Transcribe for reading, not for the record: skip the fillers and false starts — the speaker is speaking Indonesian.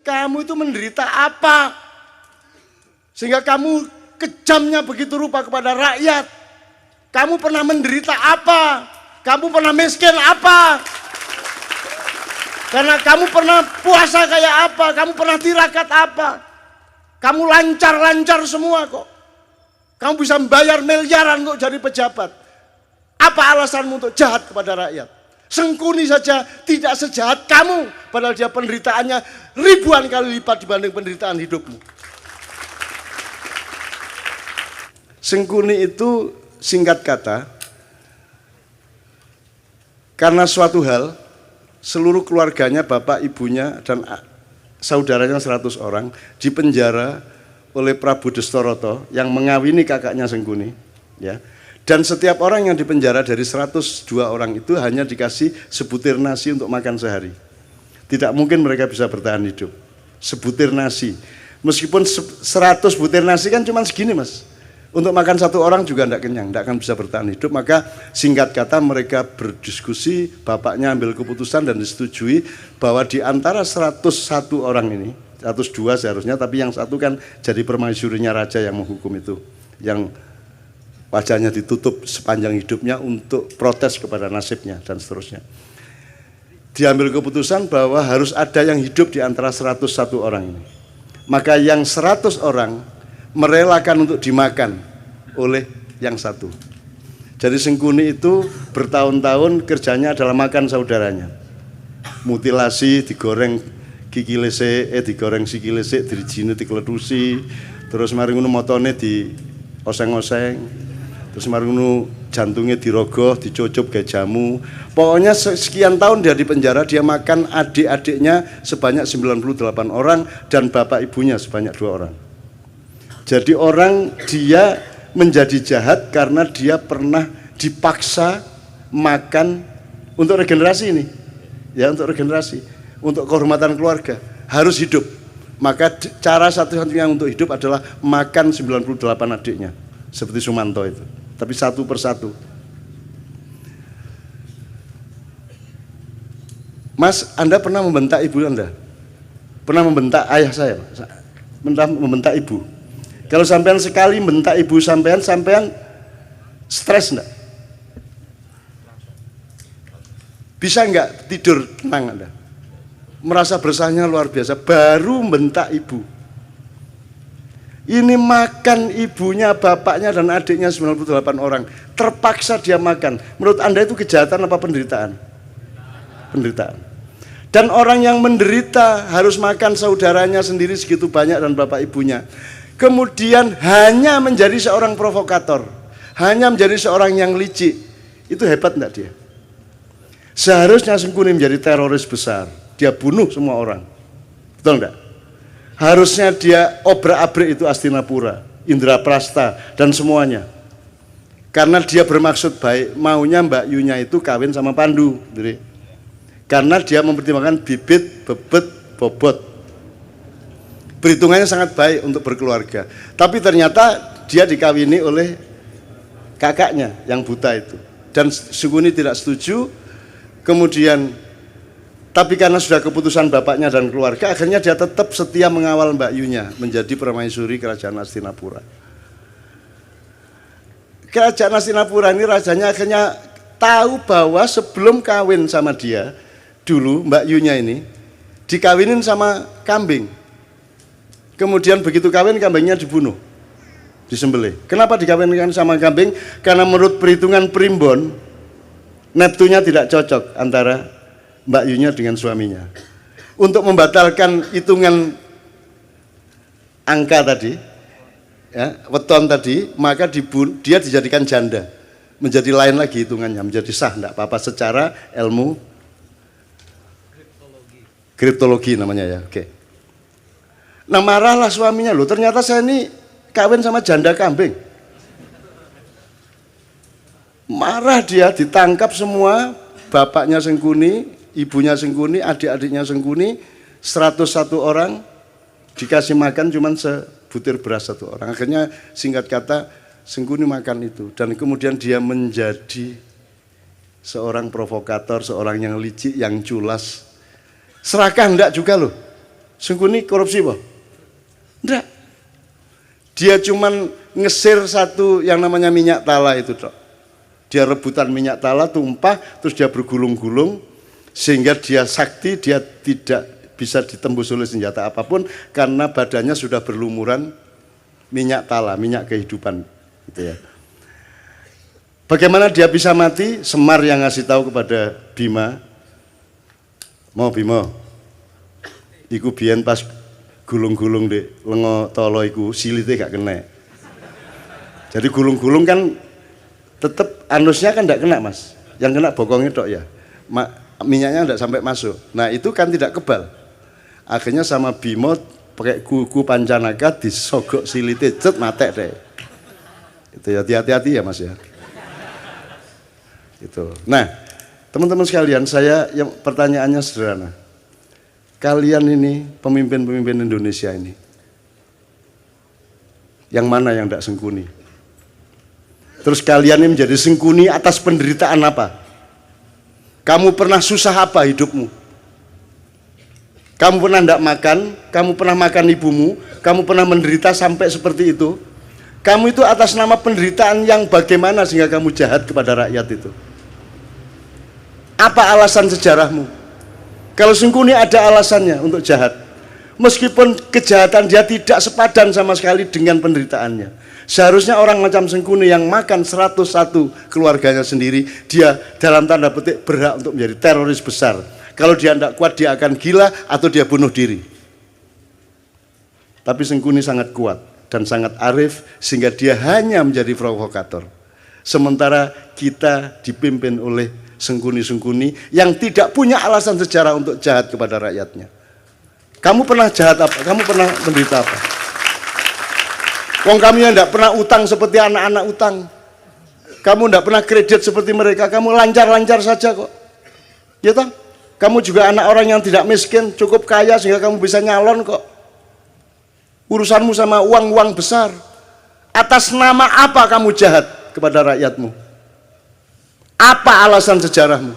Kamu itu menderita apa? Sehingga kamu kejamnya begitu rupa kepada rakyat. Kamu pernah menderita apa? Kamu pernah miskin apa? Karena kamu pernah puasa kayak apa? Kamu pernah tirakat apa? Kamu lancar-lancar semua kok. Kamu bisa membayar miliaran kok jadi pejabat. Apa alasanmu untuk jahat kepada rakyat? Sengkuni saja tidak sejahat kamu, padahal dia penderitaannya ribuan kali lipat dibanding penderitaan hidupmu. Sengkuni itu singkat kata, karena suatu hal, seluruh keluarganya, bapak, ibunya, dan saudaranya 100 orang dipenjara oleh Prabu Destoroto yang mengawini kakaknya Sengkuni, ya. Dan setiap orang yang dipenjara dari 102 orang itu hanya dikasih sebutir nasi untuk makan sehari. Tidak mungkin mereka bisa bertahan hidup. Sebutir nasi. Meskipun 100 butir nasi kan cuma segini, Mas. Untuk makan satu orang juga tidak kenyang, tidak akan bisa bertahan hidup. Maka singkat kata mereka berdiskusi, bapaknya ambil keputusan dan disetujui bahwa di antara 101 orang ini, 102 seharusnya, tapi yang satu kan jadi permaisurinya raja yang menghukum itu. Yang wajahnya ditutup sepanjang hidupnya untuk protes kepada nasibnya dan seterusnya. Diambil keputusan bahwa harus ada yang hidup di antara 101 orang ini. Maka yang 100 orang merelakan untuk dimakan oleh yang satu. Jadi Sengkuni itu bertahun-tahun kerjanya adalah makan saudaranya. Mutilasi, digoreng sikile sik, dirijine dikletusi, terus mari ngono motone di oseng-oseng. Terus mari ngono jantungnya dirogoh, dicucup kayak jamu. Pokoknya sekian tahun dia di penjara, dia makan adik-adiknya sebanyak 98 orang dan bapak ibunya sebanyak 2 orang. Jadi dia menjadi jahat karena dia pernah dipaksa makan untuk regenerasi ini. Ya, untuk regenerasi, untuk kehormatan keluarga, harus hidup. Maka cara satu-satunya untuk hidup adalah makan 98 adiknya. Seperti Sumanto itu. Tapi satu persatu. Mas, Anda pernah membentak ibu Anda? Pernah membentak ayah saya? Pernah membentak ibu? Kalau sampean sekali membentak ibu sampean stres enggak? Bisa enggak tidur tenang Anda? Merasa bersahnya luar biasa, baru membentak ibu. Ini makan ibunya, bapaknya, dan adiknya 98 orang. Terpaksa dia makan. Menurut Anda itu kejahatan apa penderitaan? Penderitaan. Dan orang yang menderita harus makan saudaranya sendiri segitu banyak dan bapak ibunya. Kemudian hanya menjadi seorang provokator. Hanya menjadi seorang yang licik. Itu hebat enggak dia? Seharusnya Sengkuni menjadi teroris besar. Dia bunuh semua orang. Betul enggak? Harusnya dia obrak-abrik itu Astinapura, Indraprasta, dan semuanya. Karena dia bermaksud baik, maunya Mbak Yunya itu kawin sama Pandu. Jadi, karena dia mempertimbangkan bibit, bebet, bobot. Perhitungannya sangat baik untuk berkeluarga. Tapi ternyata dia dikawini oleh kakaknya yang buta itu. Dan Sengkuni tidak setuju, kemudian tapi karena sudah keputusan bapaknya dan keluarga, akhirnya dia tetap setia mengawal Mbak Yunya menjadi permaisuri kerajaan Astinapura. Kerajaan Astinapura ini rajanya akhirnya tahu bahwa sebelum kawin sama dia, dulu Mbak Yunya ini dikawinin sama kambing. Kemudian begitu kawin, kambingnya dibunuh, disembelih. Kenapa dikawinkan sama kambing? Karena menurut perhitungan primbon, neptunya tidak cocok antara Mbak Yunya dengan suaminya. Untuk membatalkan hitungan angka tadi, ya, weton tadi, maka dia dijadikan janda. Menjadi lain lagi hitungannya, menjadi sah, enggak apa-apa secara ilmu kriptologi namanya ya. Oke. Nah, marahlah suaminya, loh ternyata saya ini kawin sama janda kambing. Marah dia, ditangkap semua, bapaknya Sengkuni, ibunya Sengkuni, adik-adiknya Sengkuni, 101 orang dikasih makan cuman sebutir beras satu orang. Akhirnya singkat kata Sengkuni makan itu dan kemudian dia menjadi seorang provokator, seorang yang licik, yang culas. Serakah enggak juga loh. Sengkuni korupsi apa? Enggak. Dia cuman ngesir satu yang namanya minyak tala itu, Dok. Dia rebutan minyak tala tumpah, terus dia bergulung-gulung sehingga dia sakti, dia tidak bisa ditembus oleh senjata apapun karena badannya sudah berlumuran minyak tala, minyak kehidupan, gitu ya. Bagaimana dia bisa mati? Semar yang ngasih tahu kepada Bima, mau Bima, iku biyen pas gulung-gulung di lengo tolo iku silite gak kena. Jadi gulung-gulung kan tetap anusnya kan tidak kena, Mas. Yang kena bokongnya tok ya. Minyaknya tidak sampai masuk. Nah itu kan tidak kebal. Akhirnya sama Bimo pakai kuku pancanaka disogok silite cet matek deh. Itu ya, hati-hati ya Mas ya. Itu. Nah teman-teman sekalian, saya yang pertanyaannya sederhana. Kalian ini pemimpin-pemimpin Indonesia ini, yang mana yang tidak sengkuni? Terus kalian ini menjadi sengkuni atas penderitaan apa? Kamu pernah susah apa hidupmu? Kamu pernah tidak makan? Kamu pernah makan ibumu? Kamu pernah menderita sampai seperti itu? Kamu itu atas nama penderitaan yang bagaimana sehingga kamu jahat kepada rakyat itu? Apa alasan sejarahmu? Kalau Sengkuni ada alasannya untuk jahat, meskipun kejahatan dia tidak sepadan sama sekali dengan penderitaannya. Seharusnya orang macam Sengkuni yang makan 101 keluarganya sendiri, dia dalam tanda petik berhak untuk menjadi teroris besar. Kalau dia tidak kuat, dia akan gila atau dia bunuh diri. Tapi Sengkuni sangat kuat dan sangat arif sehingga dia hanya menjadi provokator. Sementara kita dipimpin oleh Sengkuni-sengkuni yang tidak punya alasan sejarah untuk jahat kepada rakyatnya. Kamu pernah jahat apa? Kamu pernah menderita apa? Wong kami yang tidak pernah utang seperti anak-anak utang. Kamu tidak pernah kredit seperti mereka. Kamu lancar-lancar saja kok. Ya toh? Kamu juga anak orang yang tidak miskin, cukup kaya sehingga kamu bisa nyalon kok. Urusanmu sama uang-uang besar. Atas nama apa kamu jahat kepada rakyatmu? Apa alasan sejarahmu?